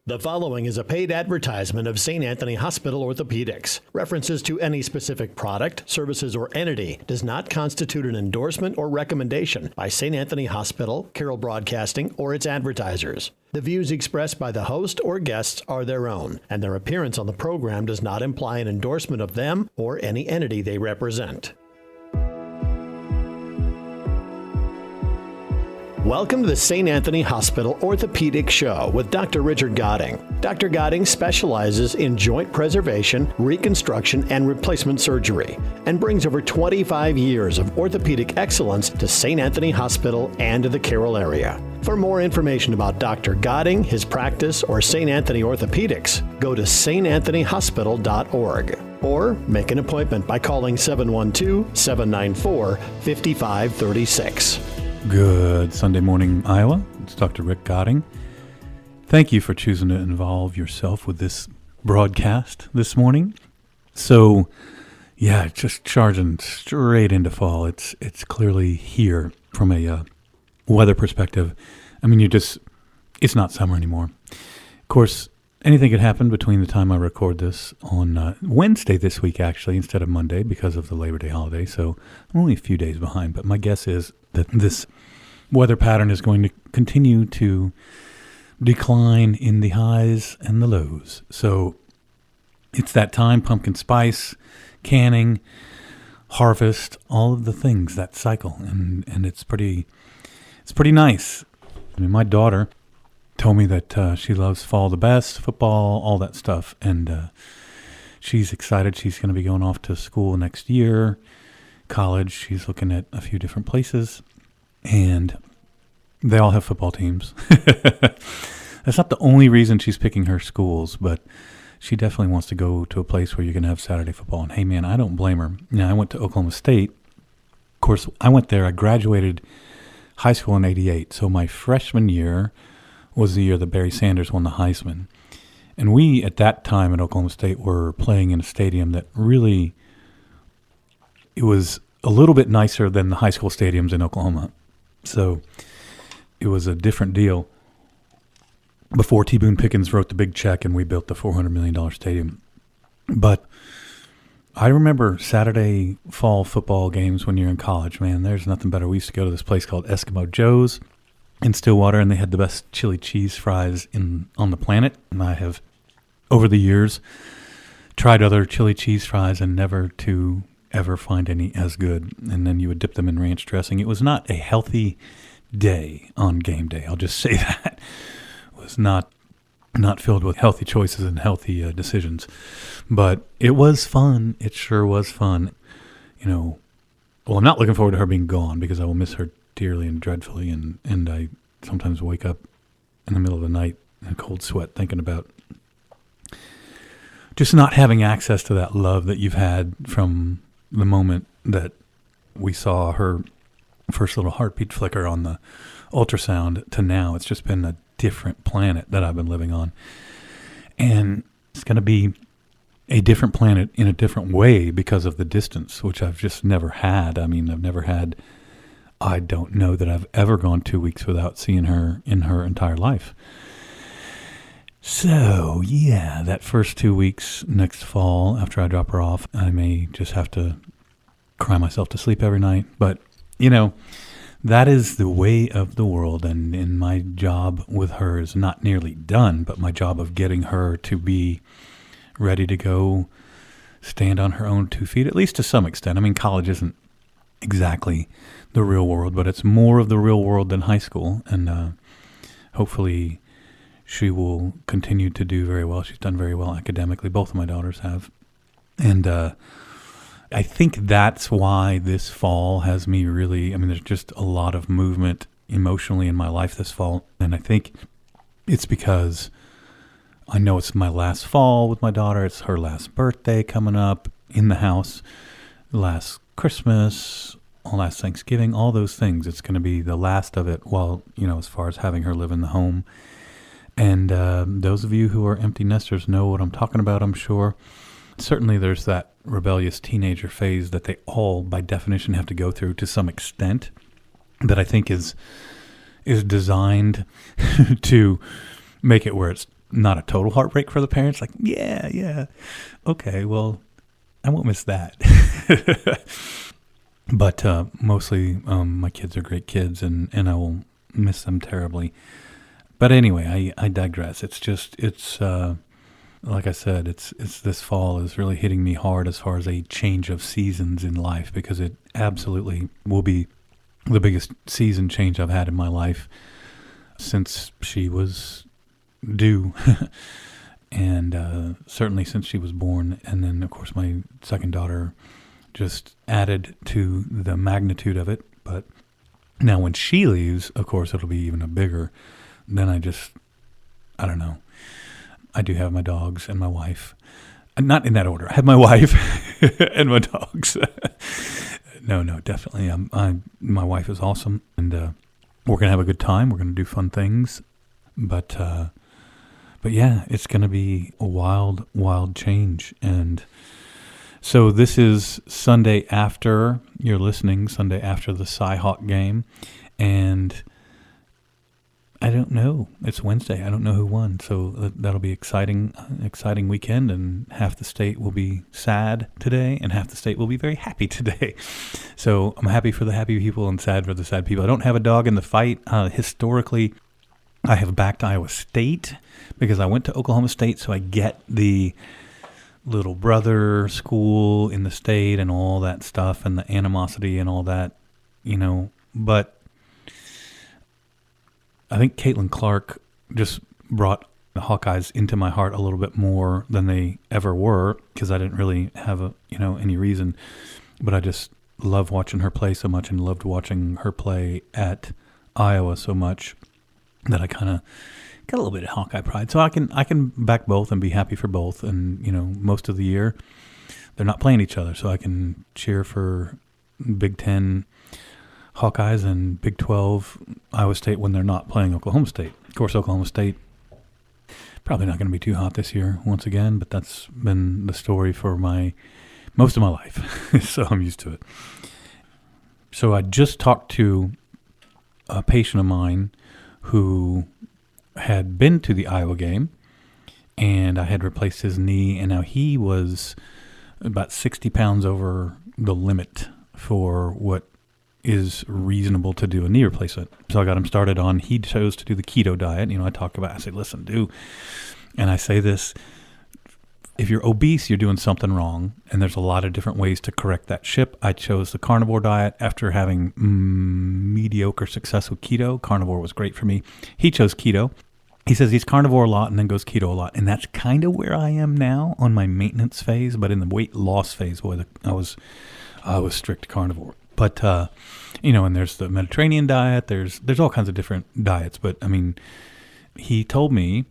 The following is a paid advertisement of St. Anthony Hospital Orthopedics. References to any specific product, services, or entity does not constitute an endorsement or recommendation by St. Anthony Hospital, Carroll Broadcasting, or its advertisers. The views expressed by the host or guests are their own, and their appearance on the program does not imply an endorsement of them or any entity they represent. Welcome to the St. Anthony Hospital Orthopedic Show with Dr. Richard Godding. Dr. Godding specializes in joint preservation, reconstruction, and replacement surgery, and brings over 25 years of orthopedic excellence to St. Anthony Hospital and to the Carroll area. For more information about Dr. Godding, his practice, or St. Anthony Orthopedics, go to santanthonyhospital.org or make an appointment by calling 712-794-5536. Good Sunday morning, Iowa. It's Dr. Rick Godding. Thank you for choosing to involve yourself with this broadcast this morning. So, yeah, just charging straight into fall. It's clearly here from a weather perspective. I mean, it's not summer anymore. Of course, anything could happen between the time I record this on Wednesday this week, actually, instead of Monday because of the Labor Day holiday. So I'm only a few days behind, but my guess is that this weather pattern is going to continue to decline in the highs and the lows. So it's that time, pumpkin spice, canning, harvest, all of the things, that cycle. And it's pretty nice. I mean, my daughter told me that she loves fall the best, football, all that stuff. And she's excited. She's going to be going off to school next year, college. She's looking at a few different places. And they all have football teams. That's not the only reason she's picking her schools, but she definitely wants to go to a place where you can have Saturday football. And hey, man, I don't blame her. Now, I went to Oklahoma State. Of course, I went there. I graduated high school in '88. So my freshman year was the year that Barry Sanders won the Heisman. And we, at that time at Oklahoma State, were playing in a stadium that really, it was a little bit nicer than the high school stadiums in Oklahoma. So it was a different deal before T. Boone Pickens wrote the big check and we built the $400 million stadium. But I remember Saturday fall football games when you're in college, man. There's nothing better. We used to go to this place called Eskimo Joe's in Stillwater, and they had the best chili cheese fries on the planet. And I have, over the years, tried other chili cheese fries and never to ever find any as good. And then you would dip them in ranch dressing. It was not a healthy day on game day. I'll just say that. It was not filled with healthy choices and healthy decisions. But it was fun. It sure was fun. You know, well, I'm not looking forward to her being gone because I will miss her dearly and dreadfully. And I sometimes wake up in the middle of the night in a cold sweat thinking about just not having access to that love that you've had from the moment that we saw her first little heartbeat flicker on the ultrasound to now. It's just been a different planet that I've been living on. And it's going to be a different planet in a different way because of the distance, which I've just never had. I mean, I don't know that I've ever gone 2 weeks without seeing her in her entire life. So, yeah, that first 2 weeks next fall after I drop her off, I may just have to cry myself to sleep every night. But, you know, that is the way of the world. And my job with her is not nearly done, but my job of getting her to be ready to go stand on her own 2 feet, at least to some extent. I mean, college isn't exactly the real world, but it's more of the real world than high school. And hopefully she will continue to do very well. She's done very well academically. Both of my daughters have. And I think that's why this fall has me really, I mean, there's just a lot of movement emotionally in my life this fall. And I think it's because I know it's my last fall with my daughter. It's her last birthday coming up in the house, last Christmas, last Thanksgiving, all those things. It's going to be the last of it while, you know, as far as having her live in the home. And those of you who are empty nesters know what I'm talking about, I'm sure. Certainly there's that rebellious teenager phase that they all, by definition, have to go through to some extent that I think is designed to make it where it's not a total heartbreak for the parents. Like, yeah, okay, well, I won't miss that. But mostly my kids are great kids, and I will miss them terribly. But anyway, I digress. It's like I said, it's this fall is really hitting me hard as far as a change of seasons in life, because it absolutely will be the biggest season change I've had in my life since she was due. And certainly since she was born. And then, of course, my second daughter just added to the magnitude of it. But now when she leaves, of course, it'll be even a bigger. Then I don't know. I do have my dogs and my wife. Not in that order. I have my wife and my dogs. No, definitely. My wife is awesome. And we're going to have a good time. We're going to do fun things. But yeah, it's going to be a wild, wild change. And so this is Sunday after you're listening, Sunday after the Cy-Hawk game. And I don't know. It's Wednesday. I don't know who won. So that'll be exciting weekend. And half the state will be sad today, and half the state will be very happy today. So I'm happy for the happy people and sad for the sad people. I don't have a dog in the fight. Historically, I have backed Iowa State because I went to Oklahoma State, so I get the little brother school in the state and all that stuff and the animosity and all that, But I think Caitlin Clark just brought the Hawkeyes into my heart a little bit more than they ever were, because I didn't really have any reason. But I just love watching her play so much, and loved watching her play at Iowa so much, that I kind of got a little bit of Hawkeye pride. So I can back both and be happy for both. And, most of the year they're not playing each other. So I can cheer for Big Ten Hawkeyes and Big 12 Iowa State when they're not playing Oklahoma State. Of course, Oklahoma State probably not going to be too hot this year once again, but that's been the story for most of my life. So I'm used to it. So I just talked to a patient of mine who had been to the Iowa game, and I had replaced his knee, and now he was about 60 pounds over the limit for what is reasonable to do a knee replacement. So I got him started on, he chose to do the keto diet. I say, listen, and I say this, if you're obese, you're doing something wrong, and there's a lot of different ways to correct that ship. I chose the carnivore diet after having mediocre success with keto. Carnivore was great for me. He chose keto. He says he's carnivore a lot and then goes keto a lot, and that's kind of where I am now on my maintenance phase. But in the weight loss phase, I was strict carnivore. But and there's the Mediterranean diet. There's all kinds of different diets. But he told me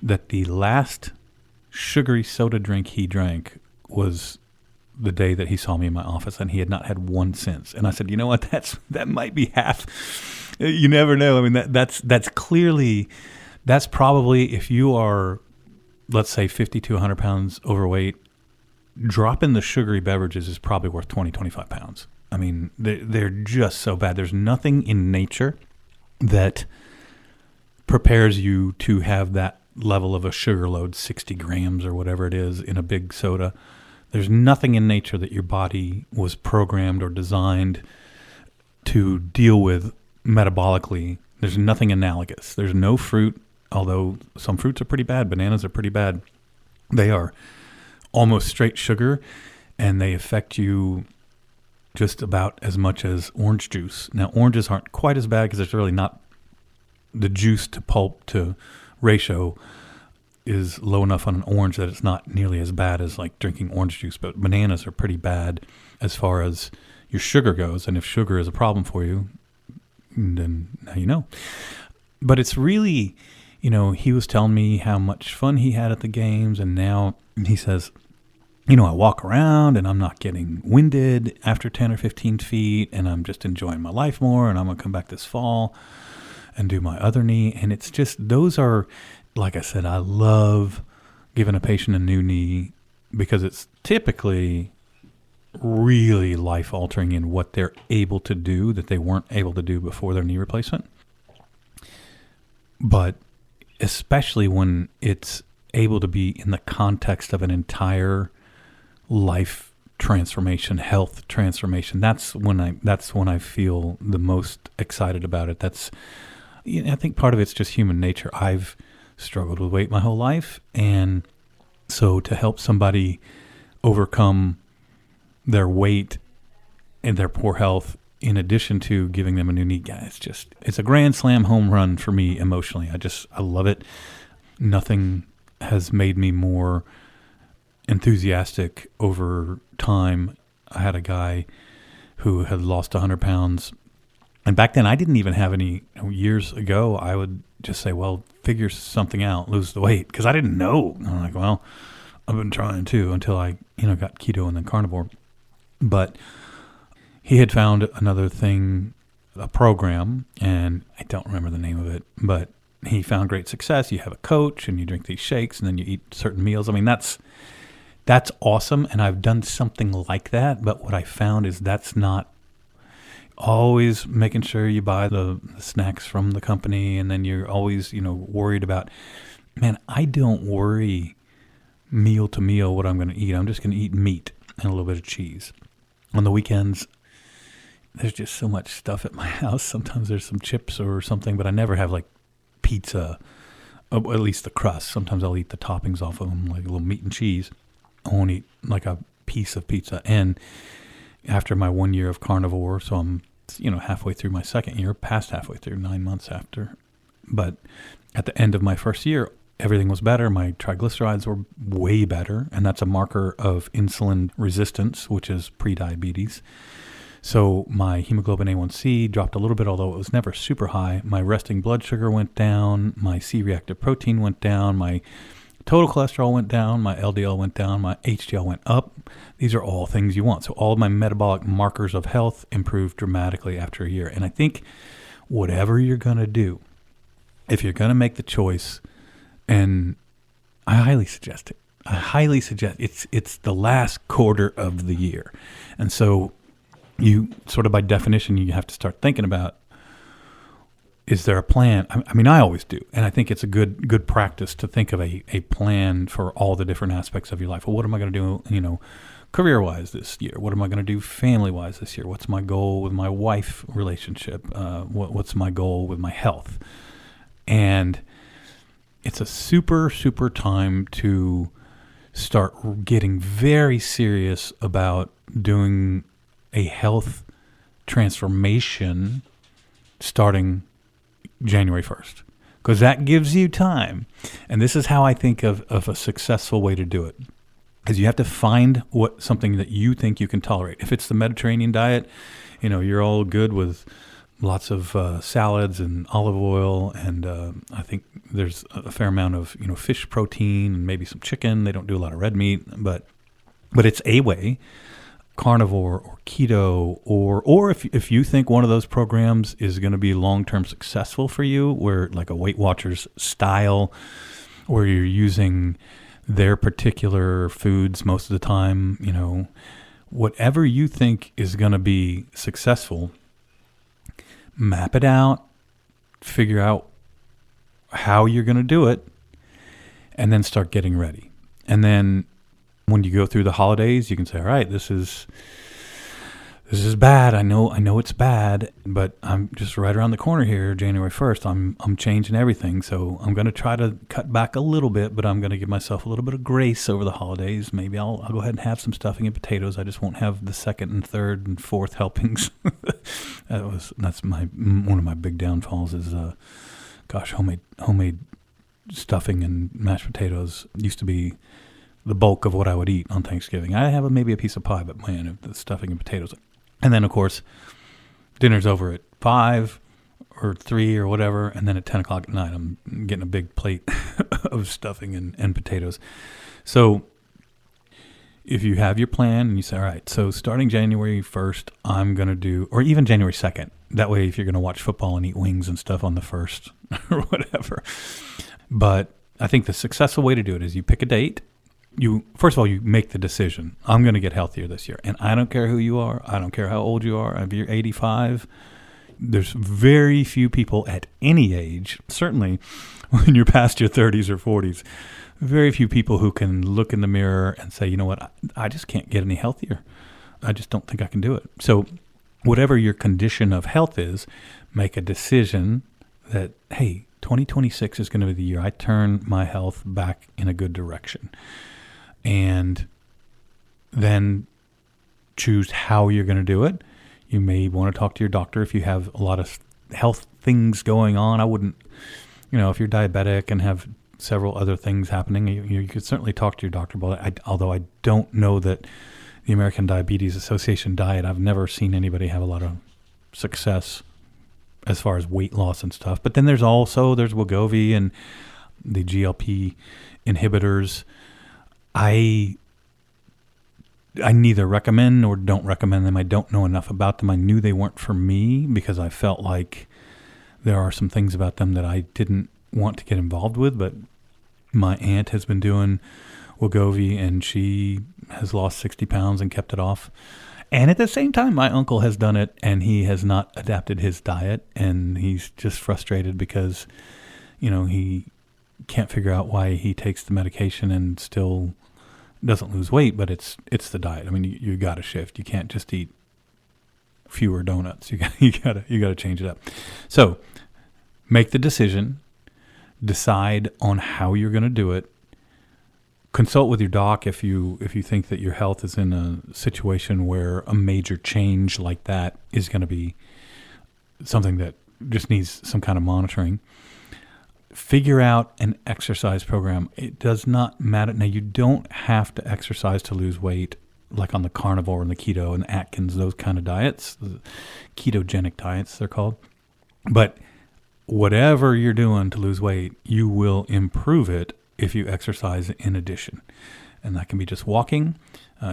that the last sugary soda drink he drank was the day that he saw me in my office, and he had not had one since. And I said, you know what? That might be half. You never know. That's probably, if you are, let's say, 50 to 100 pounds overweight, dropping the sugary beverages is probably worth 20, 25 pounds. They're just so bad. There's nothing in nature that prepares you to have that level of a sugar load, 60 grams or whatever it is in a big soda. There's nothing in nature that your body was programmed or designed to deal with metabolically. There's nothing analogous. There's no fruit, although some fruits are pretty bad. Bananas are pretty bad. They are almost straight sugar, and they affect you just about as much as orange juice. Now, oranges aren't quite as bad because there's really not, the juice to pulp to ratio is low enough on an orange that it's not nearly as bad as like drinking orange juice. But bananas are pretty bad as far as your sugar goes. And if sugar is a problem for you, then now you know. But it's really, he was telling me how much fun he had at the games. And now he says, I walk around and I'm not getting winded after 10 or 15 feet, and I'm just enjoying my life more. And I'm going to come back this fall and do my other knee. And it's just, those are, like I said, I love giving a patient a new knee because it's typically really life-altering in what they're able to do that they weren't able to do before their knee replacement. But especially when it's able to be in the context of an entire life transformation, health transformation. That's when I feel the most excited about it. I think part of it's just human nature. I've struggled with weight my whole life, and so to help somebody overcome their weight and their poor health, in addition to giving them a new need, it's a grand slam home run for me emotionally. I love it. Nothing has made me more enthusiastic over time. I had a guy who had lost 100 pounds. And back then I didn't even have any, years ago, I would just say, well, figure something out, lose the weight. Because I didn't know. I'm like, well, I've been trying too until I, got keto and then carnivore. But he had found another thing, a program, and I don't remember the name of it, but he found great success. You have a coach and you drink these shakes and then you eat certain meals. I mean, that's awesome. And I've done something like that. But what I found is that's not always making sure you buy the snacks from the company. And then you're always, worried about, man, I don't worry meal to meal what I'm going to eat. I'm just going to eat meat and a little bit of cheese. On the weekends, there's just so much stuff at my house. Sometimes there's some chips or something, but I never have like pizza, at least the crust. Sometimes I'll eat the toppings off of them, like a little meat and cheese. I won't eat like a piece of pizza. And after my 1 year of carnivore, so I'm, halfway through my second year, past halfway through, 9 months after. But at the end of my first year, everything was better. My triglycerides were way better. And that's a marker of insulin resistance, which is prediabetes. So my hemoglobin A1C dropped a little bit, although it was never super high. My resting blood sugar went down. My C-reactive protein went down. My total cholesterol went down. My LDL went down. My HDL went up. These are all things you want. So all of my metabolic markers of health improved dramatically after a year. And I think whatever you're going to do, if you're going to make the choice, and I highly suggest it. It's the last quarter of the year. And so you sort of by definition, you have to start thinking about, is there a plan? I mean, I always do. And I think it's a good practice to think of a plan for all the different aspects of your life. Well, what am I going to do, career-wise this year? What am I going to do family-wise this year? What's my goal with my wife relationship? What's my goal with my health? And it's a super, super time to start getting very serious about doing a health transformation starting January 1st, because that gives you time. And this is how I think of a successful way to do it, is you have to find something that you think you can tolerate. If it's the Mediterranean diet, you're all good with lots of salads and olive oil, and I think there's a fair amount of fish protein and maybe some chicken. They don't do a lot of red meat, but it's a way. Carnivore or keto, or if you think one of those programs is going to be long-term successful for you, where like a Weight Watchers style, where you're using their particular foods most of the time, whatever you think is going to be successful, map it out, figure out how you're going to do it, and then start getting ready. And then when you go through the holidays, you can say, all right, this is bad. I know it's bad, but I'm just right around the corner here, January 1st. I'm changing everything. So I'm going to try to cut back a little bit, but I'm going to give myself a little bit of grace over the holidays. Maybe I'll go ahead and have some stuffing and potatoes. I just won't have the second and third and fourth helpings. That's one of my big downfalls is, homemade stuffing and mashed potatoes used to be the bulk of what I would eat on Thanksgiving. I have maybe a piece of pie, but man, the stuffing and potatoes. And then, of course, dinner's over at 5 or 3 or whatever, and then at 10 o'clock at night, I'm getting a big plate of stuffing and potatoes. So if you have your plan and you say, all right, so starting January 1st, I'm going to do, or even January 2nd, that way if you're going to watch football and eat wings and stuff on the 1st or whatever. But I think the successful way to do it is you pick a date. First of all, you make the decision. I'm going to get healthier this year. And I don't care who you are. I don't care how old you are. If you're 85, There's very few people at any age, certainly when you're past your 30s or 40s, very few people who can look in the mirror and say, you know what, I just can't get any healthier. I just don't think I can do it. So whatever your condition of health is, make a decision that, hey, 2026 is going to be the year I turn my health back in a good direction. And then choose how you're going to do it. You may want to talk to your doctor if you have a lot of health things going on. I wouldn't, if you're diabetic and have several other things happening, you could certainly talk to your doctor about it. Although I don't know that the American Diabetes Association diet, I've never seen anybody have a lot of success as far as weight loss and stuff. But then there's Wegovy and the GLP inhibitors. I neither recommend nor don't recommend them. I don't know enough about them. I knew they weren't for me because I felt like there are some things about them that I didn't want to get involved with. But my aunt has been doing Wegovy, and she has lost 60 pounds and kept it off. And at the same time, my uncle has done it, and he has not adapted his diet, and he's just frustrated because, he can't figure out why he takes the medication and still doesn't lose weight, but it's the diet. I mean, you got to shift. You can't just eat fewer donuts. You got to change it up. So make the decision, decide on how you're going to do it. Consult with your doc if you think that your health is in a situation where a major change like that is going to be something that just needs some kind of monitoring. Figure out an exercise program. It does not matter. Now, you don't have to exercise to lose weight, like on the carnivore and the keto and Atkins, those kind of diets, the ketogenic diets they're called. But whatever you're doing to lose weight, you will improve it if you exercise in addition. And that can be just walking.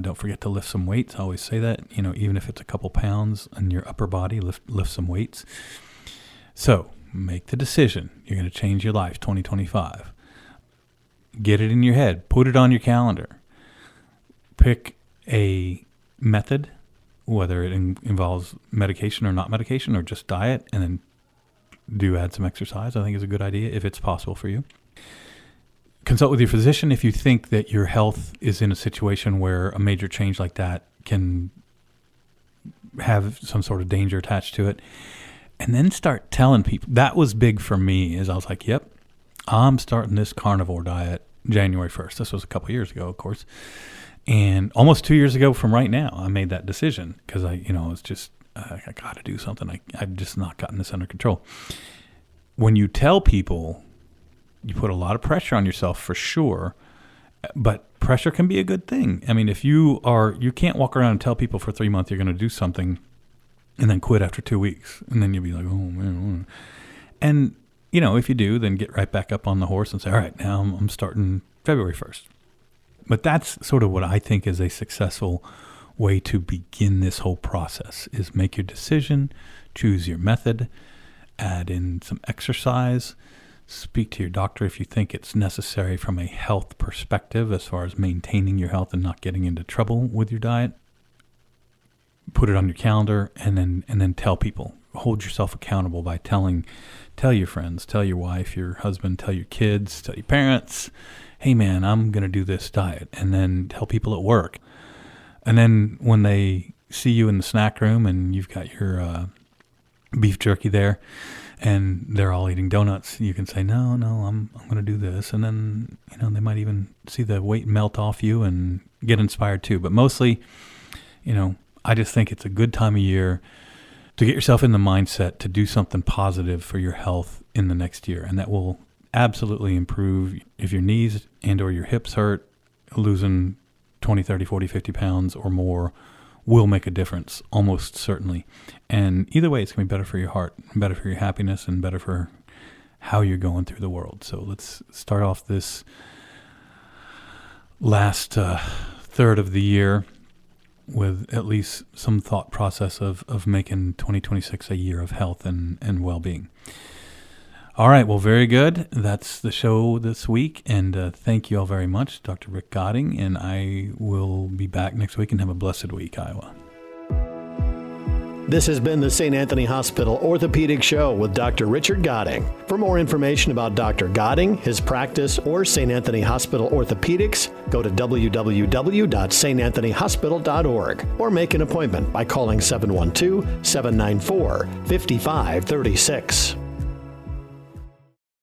Don't forget to lift some weights. I always say that, even if it's a couple pounds in your upper body, lift some weights. So make the decision. You're going to change your life 2025. Get it in your head. Put it on your calendar. Pick a method, whether it involves medication or not medication or just diet, and then add some exercise. I think is a good idea if it's possible for you. Consult with your physician if you think that your health is in a situation where a major change like that can have some sort of danger attached to it. And then start telling people. That was big for me, is I was like, yep, I'm starting this carnivore diet January 1st. This was a couple years ago, of course. And almost 2 years ago from right now, I made that decision because I was just, I got to do something. I've just not gotten this under control. When you tell people, you put a lot of pressure on yourself for sure, but pressure can be a good thing. I mean, if you can't walk around and tell people for 3 months you're going to do something and then quit after 2 weeks. And then you'll be like, oh man. And, if you do, then get right back up on the horse and say, all right, now I'm starting February 1st. But that's sort of what I think is a successful way to begin this whole process, is make your decision, choose your method, add in some exercise, speak to your doctor if you think it's necessary from a health perspective as far as maintaining your health and not getting into trouble with your diet. Put it on your calendar and then tell people. Hold yourself accountable by tell your friends, tell your wife, your husband, tell your kids, tell your parents, hey man, I'm going to do this diet. And then tell people at work. And then when they see you in the snack room and you've got your beef jerky there and they're all eating donuts, you can say, no, I'm going to do this. And then, they might even see the weight melt off you and get inspired too. But mostly, I just think it's a good time of year to get yourself in the mindset to do something positive for your health in the next year. And that will absolutely improve. If your knees and or your hips hurt, losing 20, 30, 40, 50 pounds or more will make a difference, almost certainly. And either way, it's going to be better for your heart, better for your happiness, and better for how you're going through the world. So let's start off this last third of the year with at least some thought process of making 2026 a year of health and well-being. All right, well, very good. That's the show this week, and thank you all very much, Dr. Rick Godding, and I will be back next week, and have a blessed week, Iowa. This has been the St. Anthony Hospital Orthopedic Show with Dr. Richard Goding. For more information about Dr. Goding, his practice, or St. Anthony Hospital Orthopedics, go to www.santanthonyhospital.org or make an appointment by calling 712-794-5536.